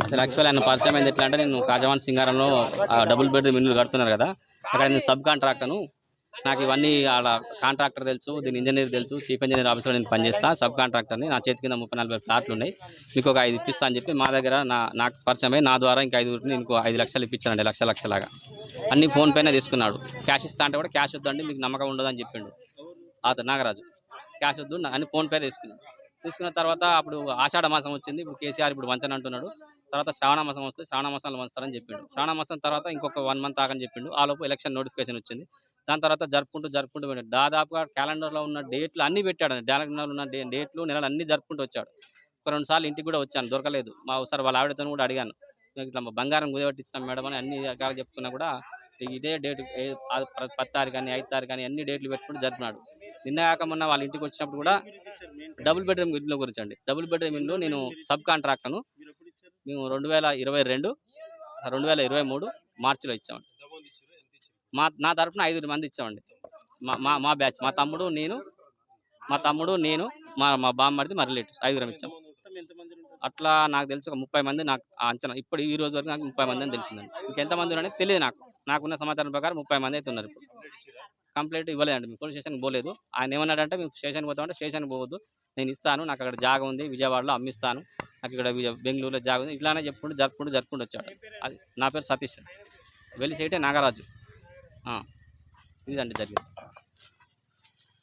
అసలు యాక్చువల్ ఆయన పరిచయం అయింది ఎట్లా అంటే, నేను కాజవాన్ సింగారంలో డబుల్ బెడ్రూమ్ ఇల్లు కడుతున్నారు కదా, అక్కడ నేను సబ్ కాంట్రాక్టర్ను. నాకు ఇవన్నీ ఆడ కాంట్రాక్టర్ తెలుసు, దీని ఇంజనీర్ తెలుసు, చీఫ్ ఇంజనీర్ ఆఫీసర్ నేను పనిచేస్తా, సబ్ కాంట్రాక్టర్ని. నా చేతి కింద 30-40 ఫ్లాట్లు ఉన్నాయి, మీకు ఒక 5 ఇప్పిస్తా అని చెప్పి మా దగ్గర నాకు పరిచయమై నా ద్వారా ఇంకా 5 నేను 5 లక్షలు ఇప్పించానండి, లక్షలాగా. అన్ని ఫోన్పేనే తీసుకున్నాడు. క్యాష్ ఇస్తా అంటే కూడా క్యాష్ వద్దండి, మీకు నమ్మకం ఉండదని చెప్పిండు అతను నాగరాజు. క్యాష్ వద్దు అని ఫోన్పే తీసుకున్నాడు. తీసుకున్న తర్వాత అప్పుడు ఆషాఢ మాసం వచ్చింది. ఇప్పుడు కేసీఆర్ ఇప్పుడు వంచన అంటున్నాడు. తర్వాత శ్రావణ మాసం వస్తే శ్రావణ మాసంలో వంచుతారని చెప్పిండు. శ్రావణ మాసం తర్వాత ఇంకొక 1 మంత్ ఆగని చెప్పిండు. ఆ లోపు ఎలక్షన్ నోటిఫికేషన్ వచ్చింది. దాని తర్వాత జరుపుకుంటూ పోయాడు. దాదాపుగా క్యాలెండర్లో ఉన్న డేట్లు అన్నీ పెట్టాడు. క్యాలెండర్లో ఉన్న డేట్లు నెలలు అన్నీ జరుపుకుంటూ వచ్చాడు. ఒక 2 సార్లు ఇంటికి కూడా వచ్చాను, దొరకలేదు. ఒకసారి వాళ్ళ ఆవిడతో కూడా అడిగాను, ఇట్లా బంగారం కుదబెట్టించినాం మేడం అని అన్ని రకాలు చెప్పుకున్నా కూడా ఇదే డేట్ 10 తారీఖు కానీ 5 తారీఖు కానీ అన్ని డేట్లు పెట్టుకుంటూ జరిపినాడు. నిన్న కాక మొన్న వాళ్ళ ఇంటికి వచ్చినప్పుడు కూడా డబుల్ బెడ్రూమ్ ఇల్లు గురించి అండి. డబుల్ బెడ్రూమ్ ఇల్లు నేను సబ్ కాంట్రాక్టర్ను. మేము 2022 2023 మార్చిలో ఇచ్చామండి. నా తరఫున 5 మంది ఇచ్చామండి. మా బ్యాచ్, మా తమ్ముడు నేను మా బామ్మడిది మా రిలేటివ్స్ 5 ఇచ్చాం. అట్లా నాకు తెలిసి ఒక 30 మంది నాకు అంచనా. ఇప్పుడు ఈ రోజు వరకు నాకు 30 మంది అని తెలిసిందండి. ఇంకెంతమంది అనేది తెలియదు నాకున్న సమాచారం ప్రకారం 30 మంది అయితే ఉన్నారు. ఇప్పుడు కంప్లైంట్ ఇవ్వలేదండి, మేము పోలీస్ స్టేషన్కి పోలేదు. ఆయన ఏమన్నాడంటే, మేము స్టేషన్కి పోతామంటే స్టేషన్కి పోవద్దు, నేను ఇస్తాను, నాకు అక్కడ జాగా ఉంది, విజయవాడలో అమ్మిస్తాను, నాకు ఇక్కడ బెంగళూరులో జాగా ఉంది, ఇట్లానే జరుపుకుంటూ వచ్చాడు. అది నా పేరు సతీష్, వెలిసేటే నాగరాజు. ఇదండి జరిగింది.